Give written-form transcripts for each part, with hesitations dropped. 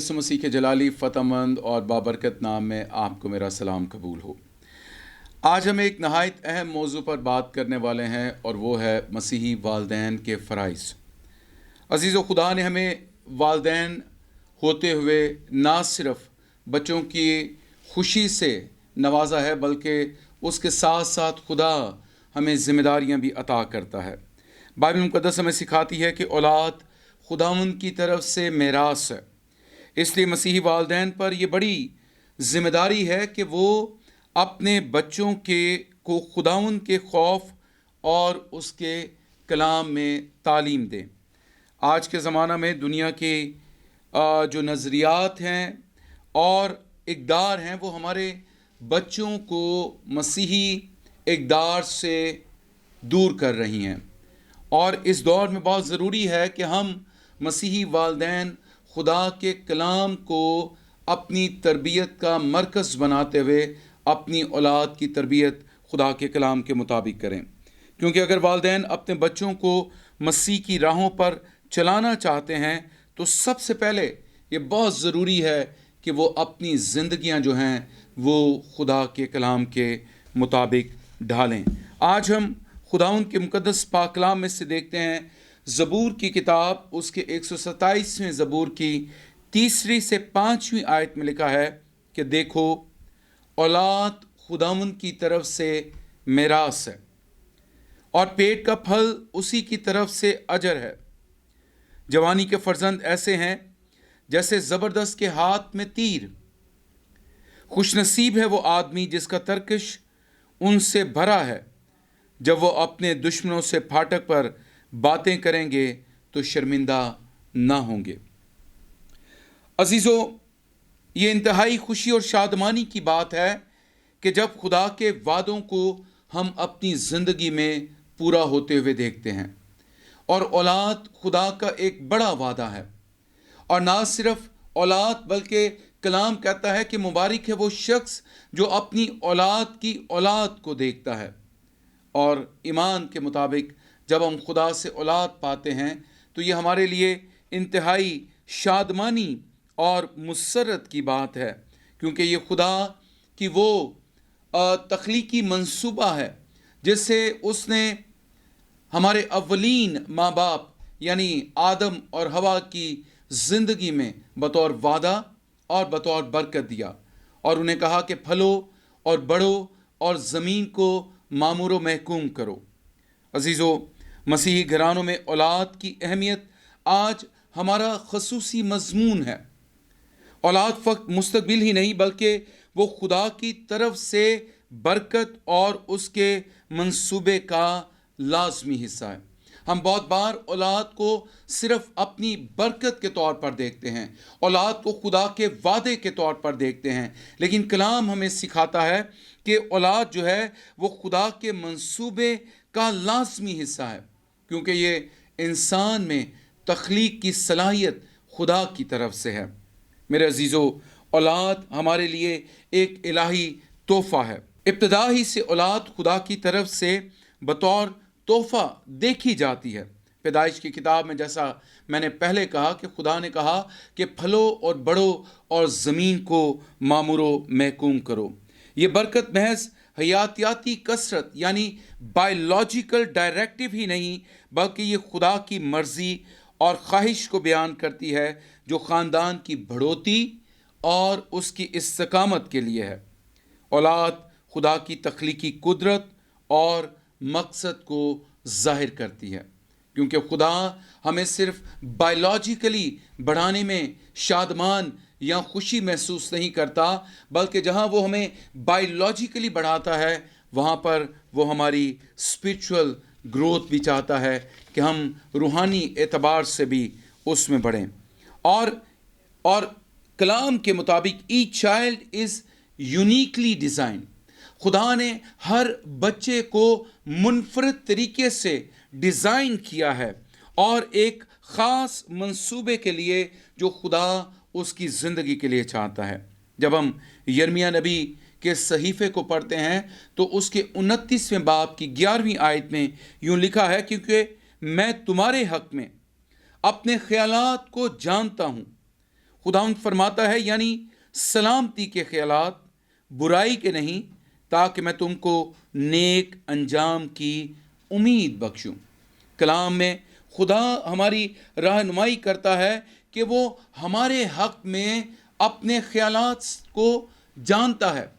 यसु मसीह के जलाली फ़तहमंद और बाबरकत नाम में आपको मेरा सलाम कबूल हो। आज हम एक नहायत अहम मौजू पर बात करने वाले हैं और वो है मसीही वालदैन के फ़राइज़। अज़ीज़ो, खुदा ने हमें वालदैन होते हुए ना सिर्फ बच्चों की खुशी से नवाजा है बल्कि उसके साथ साथ खुदा हमें ज़िम्मेदारियां भी अता करता है। बाइबल मुक़द्दस हमें सिखाती है कि औलाद खुदावंद की तरफ से मेरास है। इसलिए मसीही वालदैन पर यह बड़ी ज़िम्मेदारी है कि वो अपने बच्चों को खुदावंद के खौफ और उसके कलाम में तालीम दें। आज के ज़माना में दुनिया के जो नज़रियात हैं और इक़दार हैं वो हमारे बच्चों को मसीही इक़दार से दूर कर रही हैं, और इस दौर में बहुत ज़रूरी है कि हम मसीही वालदैन खुदा के कलाम को अपनी तरबियत का मरकज़ बनाते हुए अपनी औलाद की तरबियत खुदा के कलाम के मुताबिक करें। क्योंकि अगर वालदैन अपने बच्चों को मसीह की राहों पर चलाना चाहते हैं तो सबसे पहले ये बहुत ज़रूरी है कि वो अपनी ज़िंदगियां जो हैं वो खुदा के कलाम के मुताबिक ढालें। आज हम खुदाउन के मुक़द्दस पाक कलाम में से देखते हैं ज़बूर की किताब उसके 127वें ज़बूर की 3 से 5वीं आयत में लिखा है कि देखो, औलाद खुदावंद की तरफ से मेरास है और पेट का फल उसी की तरफ से अजर है। जवानी के फर्जंद ऐसे हैं जैसे ज़बरदस्त के हाथ में तीर। खुशनसीब है वो आदमी जिसका तरकश उनसे भरा है। जब वो अपने दुश्मनों से फाटक पर बातें करेंगे तो शर्मिंदा ना होंगे। अजीज़ों, ये इंतहाई खुशी और शादमानी की बात है कि जब खुदा के वादों को हम अपनी ज़िंदगी में पूरा होते हुए देखते हैं। और औलाद खुदा का एक बड़ा वादा है, और ना सिर्फ औलाद बल्कि कलाम कहता है कि मुबारक है वो शख्स जो अपनी औलाद की औलाद को देखता है। और ईमान के मुताबिक जब हम खुदा से औलाद पाते हैं तो ये हमारे लिए इंतहाई शादमानी और मुसर्रत की बात है, क्योंकि ये खुदा की वो तख्लीकी मंसूबा है जिससे उसने हमारे अव्वलीन माँ बाप यानी आदम और हवा की ज़िंदगी में बतौर वादा और बतौर बरकत दिया, और उन्हें कहा कि फलो और बढ़ो और ज़मीन को मामूर व महकूम करो। अजीज़ों, मसीही घरानों में औलाद की अहमियत आज हमारा खसूसी मज़मून है। औलाद फ़क़्त मुस्तक़बिल ही नहीं बल्कि वो खुदा की तरफ से बरकत और उसके मंसूबे का लाजमी हिस्सा है। हम बहुत बार औलाद को सिर्फ अपनी बरकत के तौर पर देखते हैं, औलाद को खुदा के वादे के तौर पर देखते हैं, लेकिन कलाम हमें सिखाता है कि औलाद जो है वो खुदा के मंसूबे का लाजमी हिस्सा है, क्योंकि ये इंसान में तख्लीक की सलाहियत खुदा की तरफ से है। मेरे अजीज़ों, औलाद हमारे लिए एक इलाही तोहफ़ा है। इब्तिदा ही से औलाद खुदा की तरफ से बतौर तोहफ़ा देखी जाती है। पैदाइश की किताब में जैसा मैंने पहले कहा कि खुदा ने कहा कि फलो और बढ़ो और ज़मीन को मामूरो महकूम करो। ये बरकत महज हयातियाती कसरत यानी बायोलॉजिकल डायरेक्टिव ही नहीं बल्कि ये खुदा की मर्ज़ी और ख्वाहिश को बयान करती है जो ख़ानदान की बढ़ोतरी और उसकी इस्तकामत के लिए है। औलाद खुदा की तख्लीकी कुदरत और मकसद को ज़ाहिर करती है, क्योंकि खुदा हमें सिर्फ बायोलॉजिकली बढ़ाने में शादमान या खुशी महसूस नहीं करता, बल्कि जहाँ वो हमें बायोलॉजिकली बढ़ाता है वहाँ पर वो हमारी स्पिरिचुअल ग्रोथ भी चाहता है कि हम रूहानी एतबार से भी उसमें बढ़ें। और कलाम के मुताबिक each child is uniquely design. खुदा ने हर बच्चे को मुनफरद तरीके से डिज़ाइन किया है और एक ख़ास मंसूबे के लिए जो खुदा उसकी ज़िंदगी के लिए चाहता है। जब हम यिर्मयाह नबी के सहीफ़े को पढ़ते हैं तो उसके 29वें बाब की 11वीं आयत में यूँ लिखा है, क्योंकि मैं तुम्हारे हक़ में अपने ख्यालात को जानता हूँ, खुदावंद फरमाता है, यानी सलामती के ख्यालात, बुराई के नहीं, ताकि मैं तुमको नेक अंजाम की उम्मीद बख्शूं। कलाम में खुदा हमारी रहनुमाई करता है कि वो हमारे हक में अपने ख्यालात को जानता है।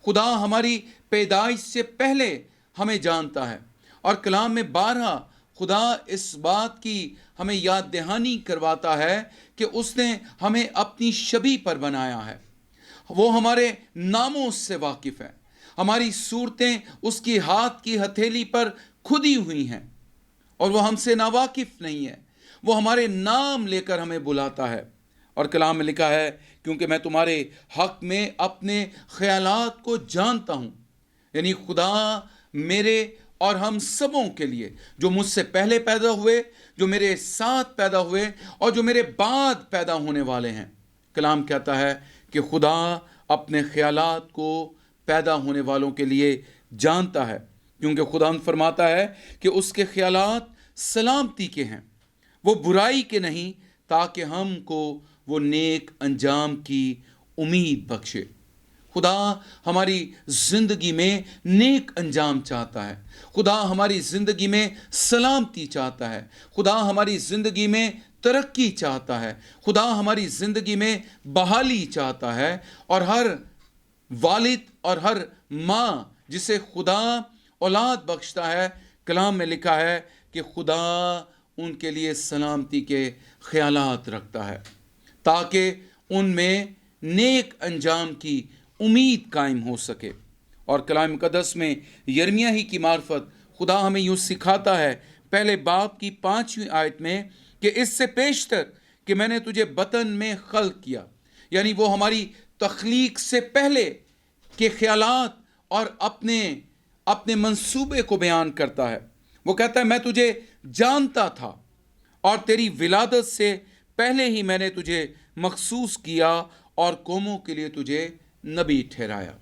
खुदा हमारी पैदाइश से पहले हमें जानता है, और कलाम में बारहा खुदा इस बात की हमें याद दहानी करवाता है कि उसने हमें अपनी शबीह पर बनाया है। वो हमारे नामों से वाकिफ़ है। हमारी सूरतें उसकी हाथ की हथेली पर खुदी हुई हैं, और वो हमसे नावाकिफ नहीं है। वो हमारे नाम लेकर हमें बुलाता है। और कलाम में लिखा है, क्योंकि मैं तुम्हारे हक में अपने ख्यालात को जानता हूँ। यानी खुदा मेरे और हम सबों के लिए, जो मुझसे पहले पैदा हुए, जो मेरे साथ पैदा हुए, और जो मेरे बाद पैदा होने वाले हैं, कलाम कहता है कि खुदा अपने ख्यालात को पैदा होने वालों के लिए जानता है, क्योंकि खुदा फरमाता है कि उसके ख्यालात सलामती के हैं, वो बुराई के नहीं, ताकि हमको वो नेक अंजाम की उम्मीद बख्शे। खुदा हमारी ज़िंदगी में नेक अंजाम चाहता है। खुदा हमारी ज़िंदगी में सलामती चाहता है। खुदा हमारी ज़िंदगी में तरक्की चाहता है। खुदा हमारी ज़िंदगी में बहाली चाहता है। और हर वालिद और हर माँ जिसे खुदा औलाद बख्शता है, कलाम में लिखा है कि खुदा उनके लिए सलामती के ख्यालात रखता है, ताकि उनमें नेक अंजाम की उम्मीद कायम हो सके। और कलाम मुकद्दस में यिर्मयाह ही की मार्फत खुदा हमें यूँ सिखाता है, पहले बाब की 5वीं आयत में, कि इससे पेशतर कि मैंने तुझे बतन में खल्क किया। यानी वो हमारी तख्लीक से पहले के ख्यालात और अपने मंसूबे को बयान करता है। वो कहता है, मैं तुझे जानता था और तेरी विलादत से पहले ही मैंने तुझे मखसूस किया और कौमों के लिए तुझे नबी ठहराया।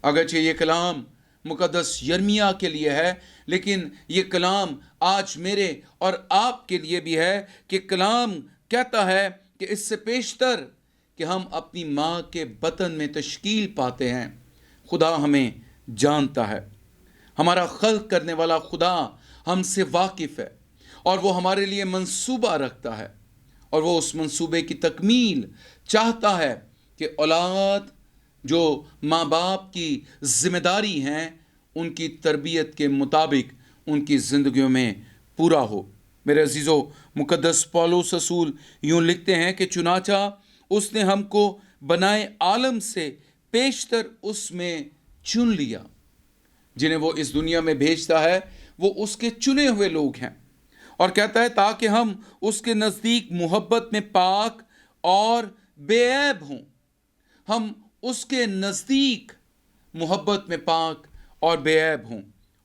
अगरचे ये कलाम मुकद्दस यिर्मयाह के लिए है, लेकिन ये कलाम आज मेरे और आपके लिए भी है, कि कलाम कहता है कि इससे पेशतर कि हम अपनी माँ के बतन में तश्कील पाते हैं, खुदा हमें जानता है। हमारा खल्क करने वाला खुदा हमसे वाकिफ़ है, और वो हमारे लिए मंसूबा रखता है, और वो उस मंसूबे की तकमील चाहता है कि औलाद जो माँ बाप की जिम्मेदारी हैं, उनकी तरबियत के मुताबिक उनकी ज़िंदगियों में पूरा हो। मेरे अजीज़ों, मुकद्दस पौलुस रसूल यूँ लिखते हैं कि चुनाचा उसने हमको बनाए आलम से पेशतर उसमें चुन लिया। जिन्हें वो इस दुनिया में भेजता है, वो उसके चुने हुए लोग हैं। और कहता है, ताकि हम उसके नज़दीक मोहब्बत में पाक और बेऐब हों। हम उसके नज़दीक मोहब्बत में पाक और बेऐब हों।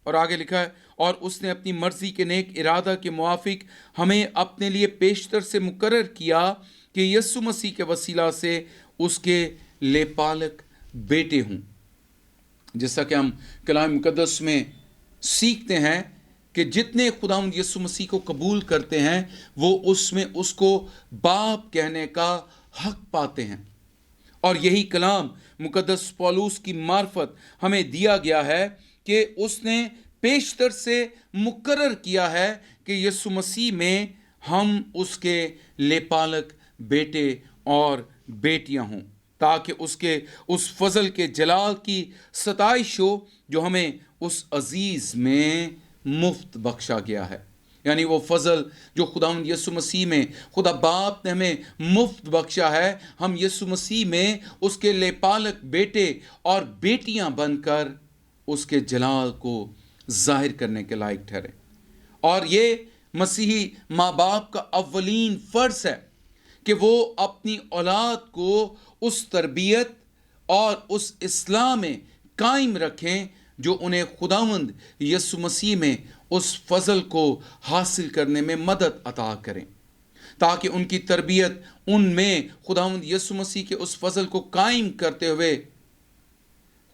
और आगे लिखा है, और उसने अपनी मर्ज़ी के नेक इरादा के मुआफिक हमें अपने लिए पेशतर से मुकर्रर किया कि यीशु मसीह के वसीला से उसके लेपालक बेटे हों। जैसा कि हम कलाम मुकद्दस में सीखते हैं कि जितने खुदावंद यीशु मसीह को कबूल करते हैं, वो उसमें उसको बाप कहने का हक पाते हैं। और यही कलाम मुकद्दस पौलुस की मार्फत हमें दिया गया है कि उसने पेशतर से मुकर्रर किया है कि यीशु मसीह में हम उसके लेपालक बेटे और बेटियां हों, ताकि उसके उस फजल के जलाल की सताइश हो जो हमें उस अजीज़ में मुफ्त बख्शा गया है। यानी वो फजल जो खुदावंद यीशु मसीह में खुदा बाप ने हमें मुफ्त बख्शा है, हम यीशु मसीह में उसके लेपालक बेटे और बेटियां बनकर उसके जलाल को जाहिर करने के लायक ठहरे। और ये मसीही माँ बाप का अव्वलीन फ़र्ज़ है कि वो अपनी औलाद को उस तरबियत और उस इस्लाम में कायम रखें जो उन्हें खुदावंद यीशु मसीह में उस फजल को हासिल करने में मदद अता करें, ताकि उनकी तरबियत उनमें खुदावंद यीशु मसीह के उस फजल को कायम करते हुए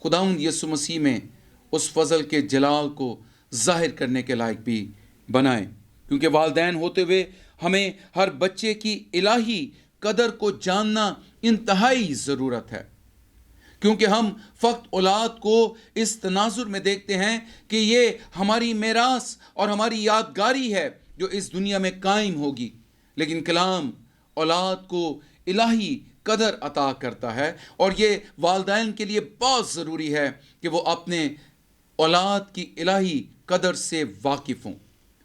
खुदावंद यीशु मसीह में उस फजल के जलाल को जाहिर करने के लायक भी बनाएं। क्योंकि वालिदैन होते हुए हमें हर बच्चे की इलाही قدر کو جاننا انتہائی ضرورت ہے، کیونکہ ہم فقط اولاد کو اس تناظر میں دیکھتے ہیں کہ یہ ہماری میراث اور ہماری یادگاری ہے جو اس دنیا میں قائم ہوگی، لیکن کلام اولاد کو الہی قدر عطا کرتا ہے، اور یہ والدین کے لیے بہت ضروری ہے کہ وہ اپنے اولاد کی الہی قدر سے واقف ہوں۔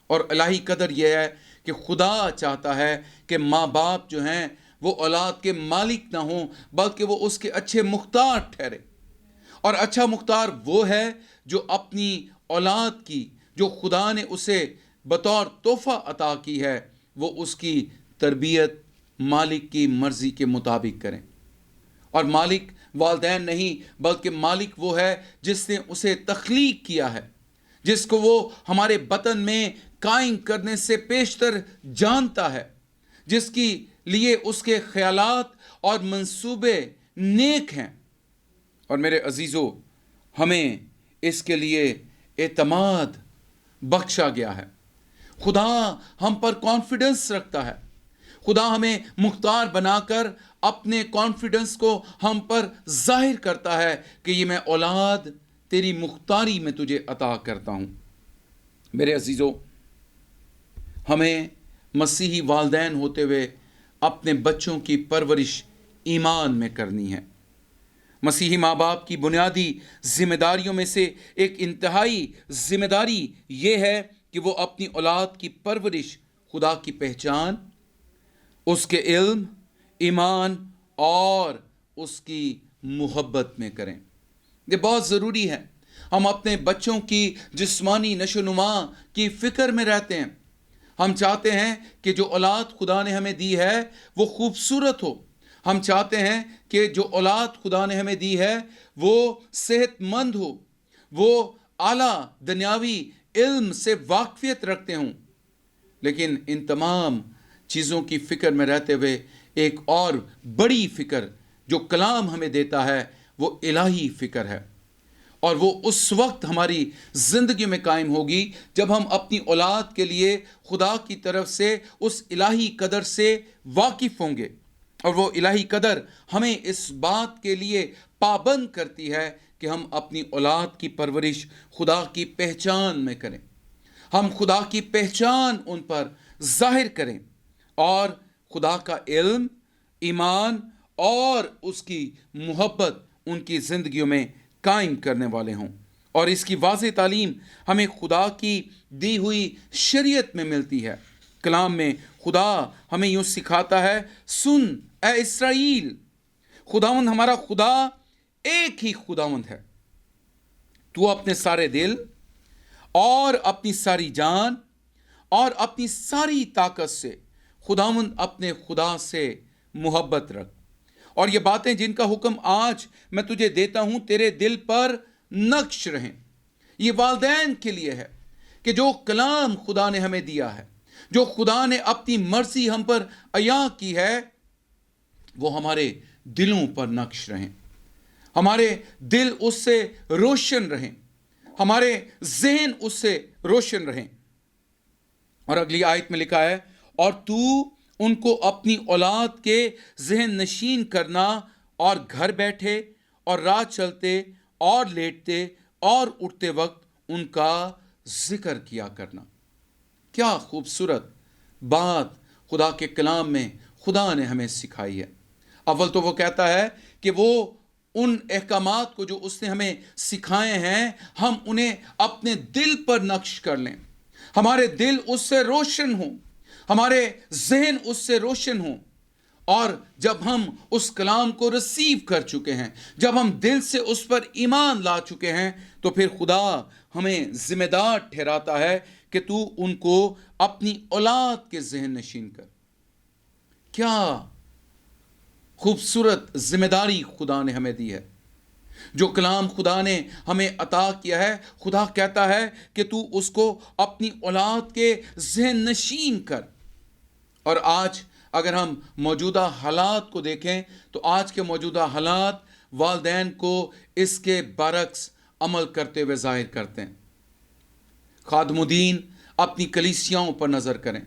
اور الہی قدر یہ ہے کہ خدا چاہتا ہے کہ ماں باپ جو ہیں وہ اولاد کے مالک نہ ہوں، بلکہ وہ اس کے اچھے مختار ٹھہرے۔ اور اچھا مختار وہ ہے جو اپنی اولاد کی، جو خدا نے اسے بطور تحفہ عطا کی ہے، وہ اس کی تربیت مالک کی مرضی کے مطابق کریں۔ اور مالک والدین نہیں، بلکہ مالک وہ ہے جس نے اسے تخلیق کیا ہے، جس کو وہ ہمارے بطن میں قائم کرنے سے پیشتر جانتا ہے، جس کی لیے اس کے خیالات اور منصوبے نیک ہیں۔ اور میرے عزیزو، ہمیں اس کے لیے اعتماد بخشا گیا ہے۔ خدا ہم پر کانفیڈنس رکھتا ہے۔ خدا ہمیں مختار بنا کر اپنے کانفیڈنس کو ہم پر ظاہر کرتا ہے کہ یہ میں اولاد تیری مختاری میں تجھے عطا کرتا ہوں۔ میرے عزیزو، ہمیں مسیحی والدین ہوتے ہوئے اپنے بچوں کی پرورش ایمان میں کرنی ہے۔ مسیحی ماں باپ کی بنیادی ذمہ داریوں میں سے ایک انتہائی ذمہ داری یہ ہے کہ وہ اپنی اولاد کی پرورش خدا کی پہچان، اس کے علم، ایمان اور اس کی محبت میں کریں۔ یہ بہت ضروری ہے۔ ہم اپنے بچوں کی جسمانی نشو و نما کی فکر میں رہتے ہیں۔ ہم چاہتے ہیں کہ جو اولاد خدا نے ہمیں دی ہے وہ خوبصورت ہو۔ ہم چاہتے ہیں کہ جو اولاد خدا نے ہمیں دی ہے وہ صحت مند ہو، وہ اعلیٰ دنیاوی علم سے واقفیت رکھتے ہوں۔ لیکن ان تمام چیزوں کی فکر میں رہتے ہوئے ایک اور بڑی فکر جو کلام ہمیں دیتا ہے وہ الہی فکر ہے، اور وہ اس وقت ہماری زندگی میں قائم ہوگی جب ہم اپنی اولاد کے لیے خدا کی طرف سے اس الہی قدر سے واقف ہوں گے۔ اور وہ الہی قدر ہمیں اس بات کے لیے پابند کرتی ہے کہ ہم اپنی اولاد کی پرورش خدا کی پہچان میں کریں، ہم خدا کی پہچان ان پر ظاہر کریں، اور خدا کا علم، ایمان اور اس کی محبت ان کی زندگیوں میں قائم کرنے والے ہوں۔ اور اس کی واضح تعلیم ہمیں خدا کی دی ہوئی شریعت میں ملتی ہے۔ کلام میں خدا ہمیں یوں سکھاتا ہے، سن اے اسرائیل، خداوند ہمارا خدا ایک ہی خداوند ہے، تو اپنے سارے دل اور اپنی ساری جان اور اپنی ساری طاقت سے خداوند اپنے خدا سے محبت رکھ، اور یہ باتیں جن کا حکم آج میں تجھے دیتا ہوں تیرے دل پر نقش رہیں۔ یہ والدین کے لیے ہے کہ جو کلام خدا نے ہمیں دیا ہے، جو خدا نے اپنی مرضی ہم پر عطا کی ہے، وہ ہمارے دلوں پر نقش رہیں، ہمارے دل اس سے روشن رہیں، ہمارے ذہن اس سے روشن رہیں۔ اور اگلی آیت میں لکھا ہے، اور تو ان کو اپنی اولاد کے ذہن نشین کرنا، اور گھر بیٹھے اور راہ چلتے اور لیٹتے اور اٹھتے وقت ان کا ذکر کیا کرنا۔ کیا خوبصورت بات خدا کے کلام میں خدا نے ہمیں سکھائی ہے۔ اول تو وہ کہتا ہے کہ وہ ان احکامات کو جو اس نے ہمیں سکھائے ہیں ہم انہیں اپنے دل پر نقش کر لیں، ہمارے دل اس سے روشن ہوں، ہمارے ذہن اس سے روشن ہوں۔ اور جب ہم اس کلام کو ریسیو کر چکے ہیں، جب ہم دل سے اس پر ایمان لا چکے ہیں، تو پھر خدا ہمیں ذمہ دار ٹھہراتا ہے کہ تو ان کو اپنی اولاد کے ذہن نشین کر۔ کیا خوبصورت ذمہ داری خدا نے ہمیں دی ہے۔ جو کلام خدا نے ہمیں عطا کیا ہے، خدا کہتا ہے کہ تو اس کو اپنی اولاد کے ذہن نشین کر۔ اور آج اگر ہم موجودہ حالات کو دیکھیں تو آج کے موجودہ حالات والدین کو اس کے برعکس عمل کرتے ہوئے ظاہر کرتے ہیں۔ خادم الدین اپنی کلیسیاؤں پر نظر کریں،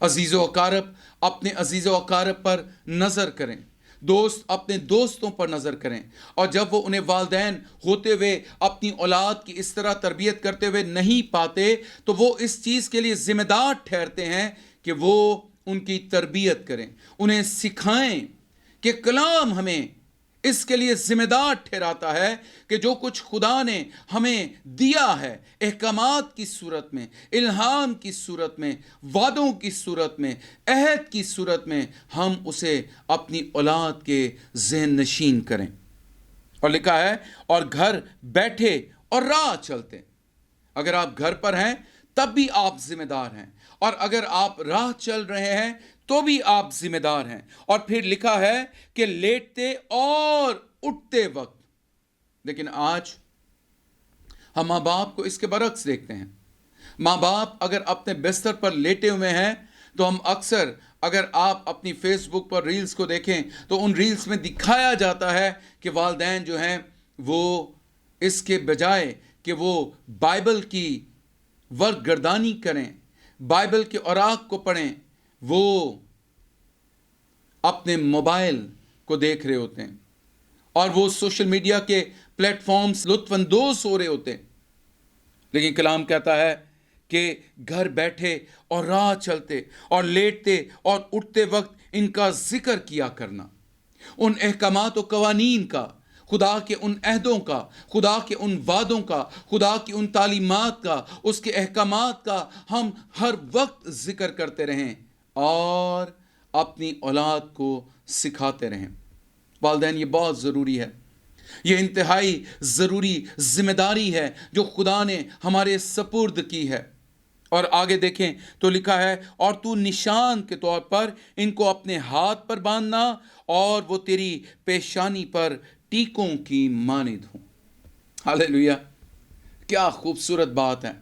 अजीज़ व अकारब अपने अजीज़ व अकारब पर नज़र करें, दोस्त अपने दोस्तों पर नज़र करें, और जब वो उन्हें वालिदैन होते हुए अपनी औलाद की इस तरह तरबियत करते हुए नहीं पाते तो वो इस चीज़ के लिए ज़िम्मेदार ठहरते हैं कि वो उनकी तरबियत करें, उन्हें सिखाएं कि कलाम हमें इसके लिए जिम्मेदार ठहराता है कि जो कुछ खुदा ने हमें दिया है अहकामात की सूरत में, इल्हाम की सूरत में, वादों की सूरत में, अहद की सूरत में, हम उसे अपनी औलाद के ज़हन नशीन करें। और लिखा है और घर बैठे और राह चलते। अगर आप घर पर हैं तब भी आप जिम्मेदार हैं, और अगर आप राह चल रहे हैं तो भी आप जिम्मेदार हैं। और फिर लिखा है कि लेटते और उठते वक्त। लेकिन आज हम माँ बाप को इसके बरक्स देखते हैं। माँ बाप अगर अपने बिस्तर पर लेटे हुए हैं तो हम अक्सर, अगर आप अपनी फेसबुक पर रील्स को देखें तो उन रील्स में दिखाया जाता है कि वालिदैन जो हैं वो इसके बजाय कि वो बाइबल की वर्कगर्दानी करें, बाइबल के औराक को पढ़ें, वो अपने मोबाइल को देख रहे होते हैं और वो सोशल मीडिया के प्लेटफॉर्म्स लुत्फानंदोज हो रहे होते हैं। लेकिन कलाम कहता है कि घर बैठे और राह चलते और लेटते और उठते वक्त इनका जिक्र किया करना, उन अहकामात और कवानीन का, खुदा के उन अहदों का, खुदा के उन वादों का, खुदा की उन तालीमात का, उसके अहकामात का हम हर वक्त जिक्र करते रहें और अपनी औलाद को सिखाते रहें। वालिदैन ये बहुत ज़रूरी है, ये इंतहाई ज़रूरी जिम्मेदारी है जो खुदा ने हमारे सपुर्द की है। और आगे देखें तो लिखा है और तू निशान के तौर पर इनको अपने हाथ पर बांधना और वो तेरी पेशानी पर टीकों की मानिद हो। हालेलुया, क्या खूबसूरत बात है।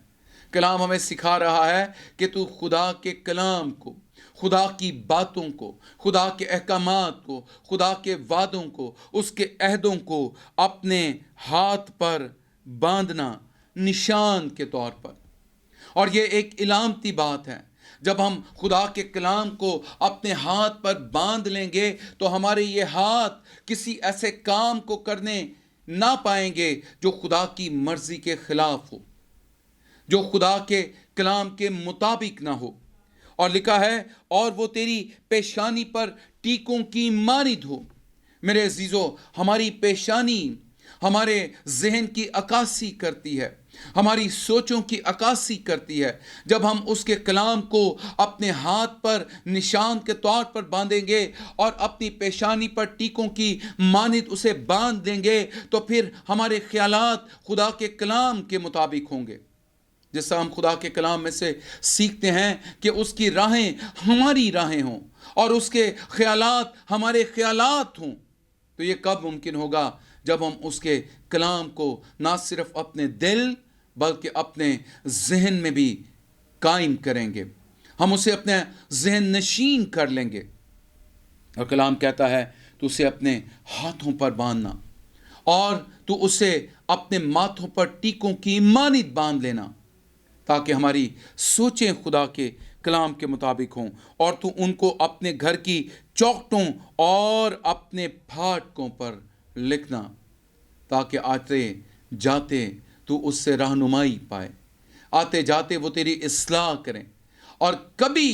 कलाम हमें सिखा रहा है कि तू खुदा के कलाम को, खुदा की बातों को, खुदा के अहकामात को, खुदा के वादों को, उसके अहदों को अपने हाथ पर बांधना निशान के तौर पर। और ये एक इलामती बात है। जब हम खुदा के कलाम को अपने हाथ पर बांध लेंगे तो हमारे ये हाथ किसी ऐसे काम को करने ना पाएंगे जो खुदा की मर्जी के खिलाफ हो, जो खुदा के कलाम के मुताबिक ना हो। और लिखा है और वो तेरी पेशानी पर टीकों की मानिद हो। मेरे अजीजों, हमारी पेशानी हमारे जहन की अक्कासी करती है, हमारी सोचों की अक्कासी करती है। जब हम उसके कलाम को अपने हाथ पर निशान के तौर पर बांधेंगे और अपनी पेशानी पर टीकों की मानिद उसे बांध देंगे तो फिर हमारे ख्यालात खुदा के कलाम के मुताबिक होंगे। जैसा हम खुदा के कलाम में से सीखते हैं कि उसकी राहें हमारी राहें हों और उसके ख्यालात हमारे ख्यालात हों। तो ये कब मुमकिन होगा? जब हम उसके कलाम को ना सिर्फ अपने दिल बल्कि अपने जहन में भी कायम करेंगे, हम उसे अपने जहन नशीन कर लेंगे। और कलाम कहता है तो उसे अपने हाथों पर बांधना और तो उसे अपने माथों पर टीकों की मानिद बांध लेना, ताकि हमारी सोचें खुदा के कलाम के मुताबिक हों। और तू उनको अपने घर की चौखटों और अपने फाटकों पर लिखना, ताकि आते जाते तू उससे रहनुमाई पाए, आते जाते वो तेरी इस्लाह करें और कभी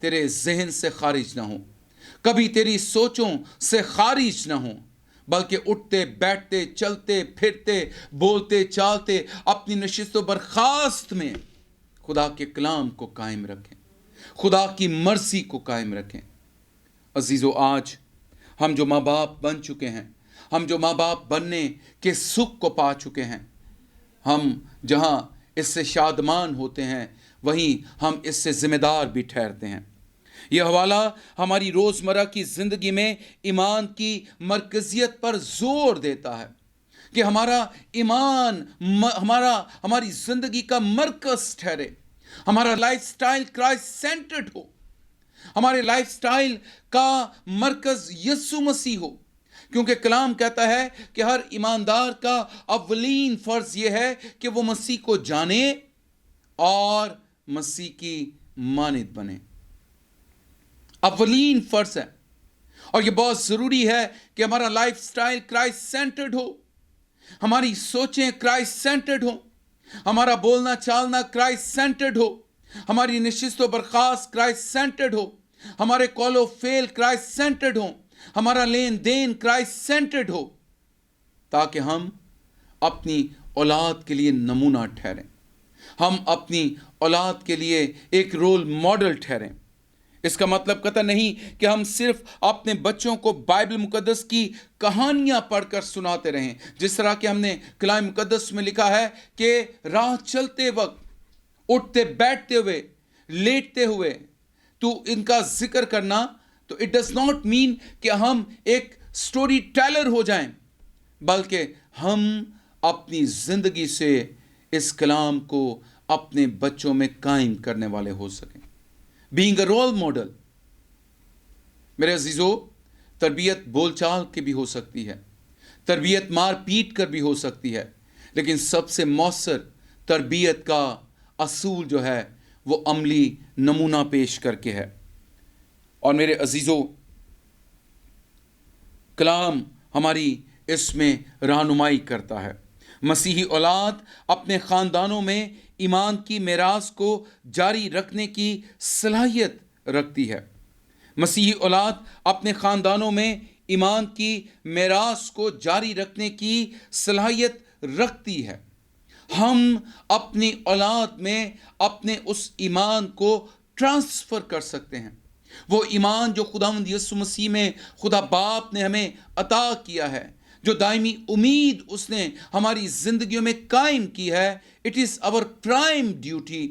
तेरे जहन से खारिज ना हो, कभी तेरी सोचों से खारिज ना हो, बल्कि उठते बैठते चलते फिरते बोलते चालते अपनी नशिस्त बर्खास्त में खुदा के कलाम को कायम रखें, खुदा की मर्जी को कायम रखें। अजीज़ों, आज हम जो माँ बाप बन चुके हैं, हम जो माँ बाप बनने के सुख को पा चुके हैं, हम जहाँ इससे शादमान होते हैं वहीं हम इससे जिम्मेदार भी ठहरते हैं। यह हवाला हमारी रोज़मर्रा की ज़िंदगी में ईमान की मरकज़ियत पर जोर देता है कि हमारा ईमान हमारी ज़िंदगी का मरकज़ ठहरे, हमारा लाइफस्टाइल क्राइस्ट सेंटर्ड हो, हमारे लाइफस्टाइल का मरकज़ यीशु मसीह हो। क्योंकि कलाम कहता है कि हर ईमानदार का अव्वलीन फ़र्ज़ यह है कि वो मसीह को जाने और मसीह की मानिद बने। اولین فرض ہے، اور یہ بہت ضروری ہے کہ ہمارا لائف سٹائل کرائسٹ سینٹرڈ ہو، ہماری سوچیں کرائسٹ سینٹرڈ ہوں، ہمارا بولنا چالنا کرائسٹ سینٹرڈ ہو، ہماری نشست و برخاست کرائسٹ سینٹرڈ ہو، ہمارے قول و فعل کرائسٹ سینٹرڈ ہوں، ہمارا لین دین کرائسٹ سینٹرڈ ہو، تاکہ ہم اپنی اولاد کے لیے نمونہ ٹھہریں، ہم اپنی اولاد کے لیے ایک رول ماڈل ٹھہریں۔ اس کا مطلب قطع نہیں کہ ہم صرف اپنے بچوں کو بائبل مقدس کی کہانیاں پڑھ کر سناتے رہیں، جس طرح کہ ہم نے کلام مقدس میں لکھا ہے کہ راہ چلتے وقت، اٹھتے بیٹھتے ہوئے، لیٹتے ہوئے تو ان کا ذکر کرنا، تو اٹ ڈز ناٹ مین کہ ہم ایک سٹوری ٹیلر ہو جائیں، بلکہ ہم اپنی زندگی سے اس کلام کو اپنے بچوں میں قائم کرنے والے ہو سکیں۔ بینگ اے رول ماڈل، میرے عزیزو، تربیت بول چال کی بھی ہو سکتی ہے، تربیت مار پیٹ کر بھی ہو سکتی ہے، لیکن سب سے مؤثر تربیت کا اصول جو ہے وہ عملی نمونہ پیش کر کے ہے۔ اور میرے عزیزو، کلام ہماری اس میں رہنمائی کرتا ہے۔ مسیحی اولاد اپنے خاندانوں میں ایمان کی میراث کو جاری رکھنے کی صلاحیت رکھتی ہے۔ مسیحی اولاد اپنے خاندانوں میں ایمان کی میراث کو جاری رکھنے کی صلاحیت رکھتی ہے۔ ہم اپنی اولاد میں اپنے اس ایمان کو ٹرانسفر کر سکتے ہیں، وہ ایمان جو خداوند یسوع مسیح میں خدا باپ نے ہمیں عطا کیا ہے، جو دائمی امید اس نے ہماری زندگیوں میں قائم کی ہے۔ It is our prime duty,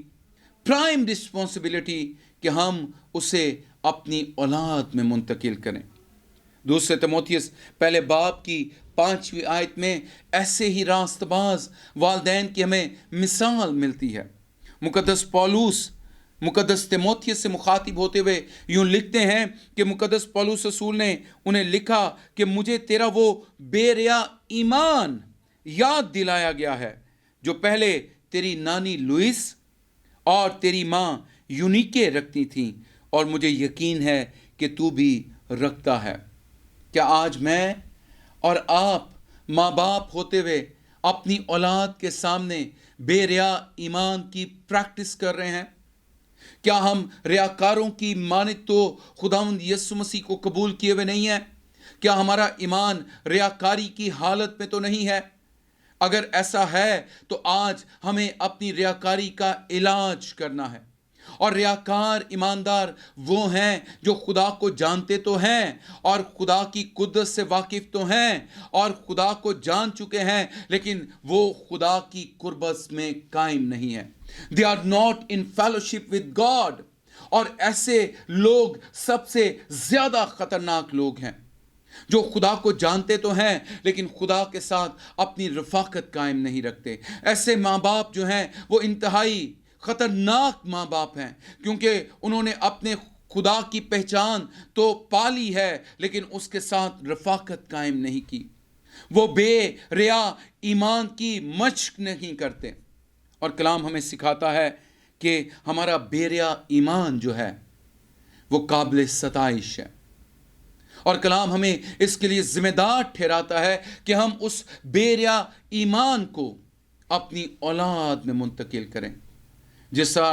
prime responsibility کہ ہم اسے اپنی اولاد میں منتقل کریں۔ دوسرے تیموتھیوس پہلے باب کی 5ویں آیت میں ایسے ہی راست باز والدین کی ہمیں مثال ملتی ہے۔ مقدس پولس مقدس تیموتھیوس سے مخاطب ہوتے ہوئے یوں لکھتے ہیں کہ مقدس پولس رسول نے انہیں لکھا کہ مجھے تیرا وہ بے ریا ایمان یاد دلایا گیا ہے جو پہلے تیری نانی لوئس اور تیری ماں یونیکے رکھتی تھیں، اور مجھے یقین ہے کہ تو بھی رکھتا ہے۔ کیا آج میں اور آپ ماں باپ ہوتے ہوئے اپنی اولاد کے سامنے بے ریا ایمان کی پریکٹس کر رہے ہیں؟ کیا ہم ریاکاروں کی مانند تو خداوند یسوع مسیح کو قبول کیے ہوئے نہیں ہیں؟ کیا ہمارا ایمان ریاکاری کی حالت میں تو نہیں ہے؟ اگر ایسا ہے تو آج ہمیں اپنی ریاکاری کا علاج کرنا ہے۔ اور ریاکار ایماندار وہ ہیں جو خدا کو جانتے تو ہیں اور خدا کی قدرت سے واقف تو ہیں اور خدا کو جان چکے ہیں، لیکن وہ خدا کی قربت میں قائم نہیں ہیں۔ They are not in fellowship with God۔ اور ایسے لوگ سب سے زیادہ خطرناک لوگ ہیں، جو خدا کو جانتے تو ہیں لیکن خدا کے ساتھ اپنی رفاقت قائم نہیں رکھتے۔ ایسے ماں باپ جو ہیں وہ انتہائی خطرناک ماں باپ ہیں، کیونکہ انہوں نے اپنے خدا کی پہچان تو پالی ہے لیکن اس کے ساتھ رفاقت قائم نہیں کی۔ وہ بے ریا ایمان کی مشق نہیں کرتے، اور کلام ہمیں سکھاتا ہے کہ ہمارا بے ریا ایمان جو ہے وہ قابل ستائش ہے، اور کلام ہمیں اس کے لیے ذمہ دار ٹھہراتا ہے کہ ہم اس بے ریا ایمان کو اپنی اولاد میں منتقل کریں، جیسا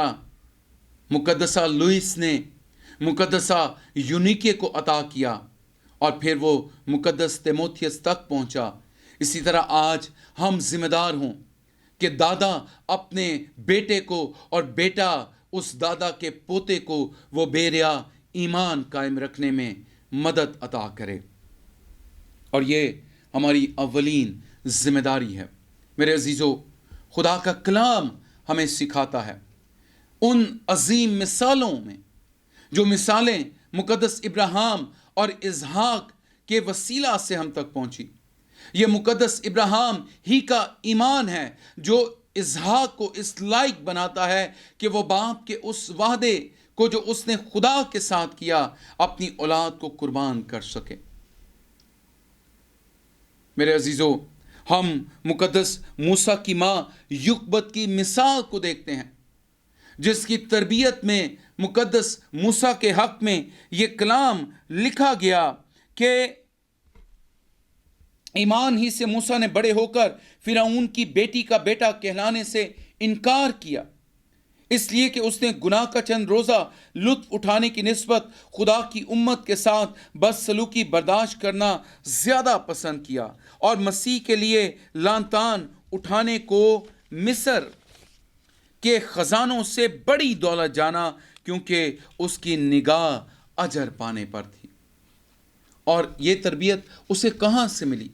مقدسہ لوئس نے مقدسہ یونیکے کو عطا کیا اور پھر وہ مقدس تیموتھیوس تک پہنچا۔ اسی طرح آج ہم ذمہ دار ہوں کہ دادا اپنے بیٹے کو اور بیٹا اس دادا کے پوتے کو وہ بے ریا ایمان قائم رکھنے میں مدد عطا کرے، اور یہ ہماری اولین ذمہ داری ہے۔ میرے عزیزو، خدا کا کلام ہمیں سکھاتا ہے ان عظیم مثالوں میں، جو مثالیں مقدس ابراہیم اور اسحاق کے وسیلہ سے ہم تک پہنچی۔ یہ مقدس ابراہیم ہی کا ایمان ہے جو اسحاق کو اس لائق بناتا ہے کہ وہ باپ کے اس وعدے کو جو اس نے خدا کے ساتھ کیا اپنی اولاد کو قربان کر سکے۔ میرے عزیزو، ہم مقدس موسیٰ کی ماں یقبت کی مثال کو دیکھتے ہیں، جس کی تربیت میں مقدس موسیٰ کے حق میں یہ کلام لکھا گیا کہ ایمان ہی سے موسیٰ نے بڑے ہو کر فرعون کی بیٹی کا بیٹا کہلانے سے انکار کیا، اس لیے کہ اس نے گناہ کا چند روزہ لطف اٹھانے کی نسبت خدا کی امت کے ساتھ بدسلوکی برداشت کرنا زیادہ پسند کیا، اور مسیح کے لیے لعن طعن اٹھانے کو مصر کے خزانوں سے بڑی دولت جانا، کیونکہ اس کی نگاہ اجر پانے پر تھی۔ اور یہ تربیت اسے کہاں سے ملی؟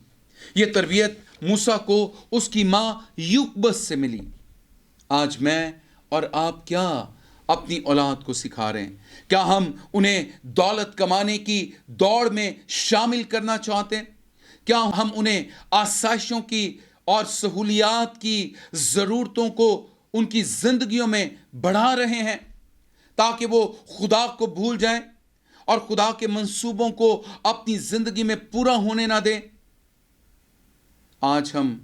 یہ تربیت موسیٰ کو اس کی ماں یوکبس سے ملی۔ آج میں اور آپ کیا اپنی اولاد کو سکھا رہے ہیں؟ کیا ہم انہیں دولت کمانے کی دوڑ میں شامل کرنا چاہتے ہیں؟ کیا ہم انہیں آسائشوں کی اور سہولیات کی ضرورتوں کو ان کی زندگیوں میں بڑھا رہے ہیں تاکہ وہ خدا کو بھول جائیں اور خدا کے منصوبوں کو اپنی زندگی میں پورا ہونے نہ دیں؟ آج ہم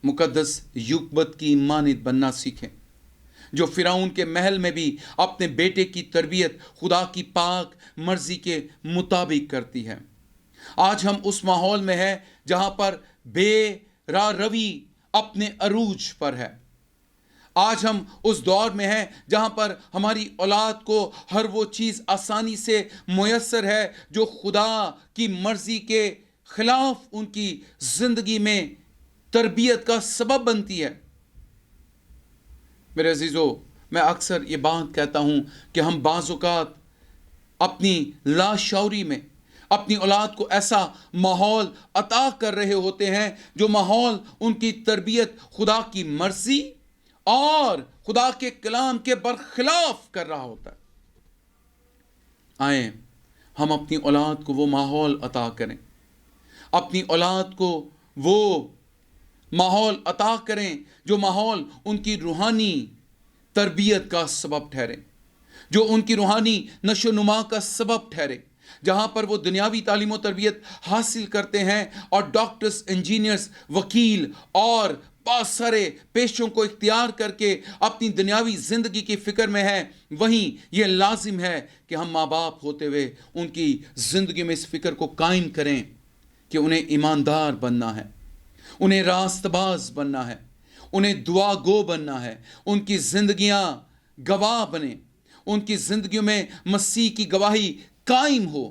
مقدس یوکبت کی مانند بننا سیکھیں، جو فرعون کے محل میں بھی اپنے بیٹے کی تربیت خدا کی پاک مرضی کے مطابق کرتی ہے۔ آج ہم اس ماحول میں ہیں جہاں پر بے راہ روی اپنے عروج پر ہے۔ آج ہم اس دور میں ہیں جہاں پر ہماری اولاد کو ہر وہ چیز آسانی سے میسر ہے جو خدا کی مرضی کے خلاف ان کی زندگی میں تربیت کا سبب بنتی ہے۔ میرے عزیزو، میں اکثر یہ بات کہتا ہوں کہ ہم بعض اوقات اپنی لاشعوری میں اپنی اولاد کو ایسا ماحول عطا کر رہے ہوتے ہیں جو ماحول ان کی تربیت خدا کی مرضی اور خدا کے کلام کے برخلاف کر رہا ہوتا ہے۔ آئیں ہم اپنی اولاد کو وہ ماحول عطا کریں، اپنی اولاد کو وہ ماحول عطا کریں جو ماحول ان کی روحانی تربیت کا سبب ٹھہرے، جو ان کی روحانی نشو و نما کا سبب ٹھہرے، جہاں پر وہ دنیاوی تعلیم و تربیت حاصل کرتے ہیں اور ڈاکٹرز، انجینئرز، وکیل اور بہت سارے پیشوں کو اختیار کر کے اپنی دنیاوی زندگی کی فکر میں ہیں۔ وہیں یہ لازم ہے کہ ہم ماں باپ ہوتے ہوئے ان کی زندگی میں اس فکر کو قائم کریں کہ انہیں ایماندار بننا ہے، انہیں راست باز بننا ہے، انہیں دعا گو بننا ہے، ان کی زندگیاں گواہ بنیں، ان کی زندگیوں میں مسیح کی گواہی قائم ہو،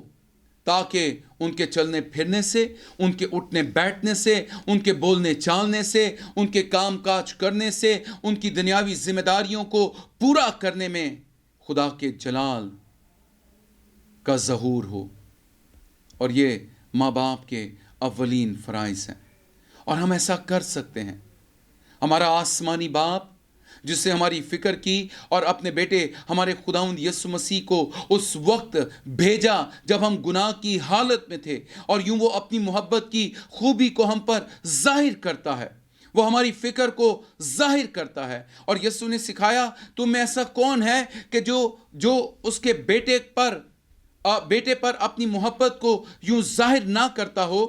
تاکہ ان کے چلنے پھرنے سے، ان کے اٹھنے بیٹھنے سے، ان کے بولنے چالنے سے، ان کے کام کاج کرنے سے، ان کی دنیاوی ذمہ داریوں کو پورا کرنے میں خدا کے جلال کا ظہور ہو۔ اور یہ ماں باپ کے اولین فرائض ہیں، اور ہم ایسا کر سکتے ہیں۔ ہمارا آسمانی باپ جس سے ہماری فکر کی اور اپنے بیٹے ہمارے خداوند یسوع مسیح کو اس وقت بھیجا جب ہم گناہ کی حالت میں تھے، اور یوں وہ اپنی محبت کی خوبی کو ہم پر ظاہر کرتا ہے، وہ ہماری فکر کو ظاہر کرتا ہے۔ اور یسوع نے سکھایا، تم میں ایسا کون ہے کہ جو اس کے بیٹے پر اپنی محبت کو یوں ظاہر نہ کرتا ہو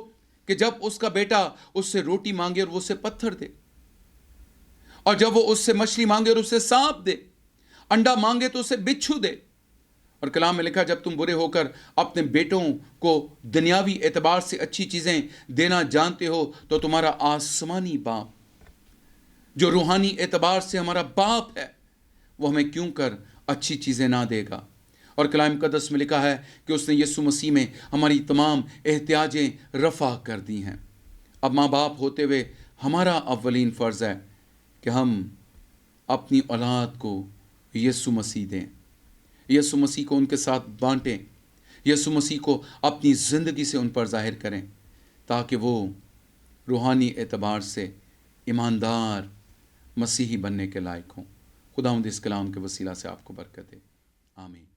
کہ جب اس کا بیٹا اس سے روٹی مانگے اور وہ اسے پتھر دے، اور جب وہ اس سے مچھلی مانگے اور اسے سانپ دے، انڈا مانگے تو اسے بچھو دے۔ اور کلام میں لکھا، جب تم برے ہو کر اپنے بیٹوں کو دنیاوی اعتبار سے اچھی چیزیں دینا جانتے ہو تو تمہارا آسمانی باپ جو روحانی اعتبار سے ہمارا باپ ہے، وہ ہمیں کیوں کر اچھی چیزیں نہ دے گا۔ اور کلام مقدس میں لکھا ہے کہ اس نے یسوع مسیح میں ہماری تمام احتیاجیں رفع کر دی ہیں۔ اب ماں باپ ہوتے ہوئے ہمارا اولین فرض ہے کہ ہم اپنی اولاد کو یسوع مسیح دیں، یسوع مسیح کو ان کے ساتھ بانٹیں، یسوع مسیح کو اپنی زندگی سے ان پر ظاہر کریں، تاکہ وہ روحانی اعتبار سے ایماندار مسیحی بننے کے لائق ہوں۔ خداوند اس کلام کے وسیلہ سے آپ کو برکت دے، آمین۔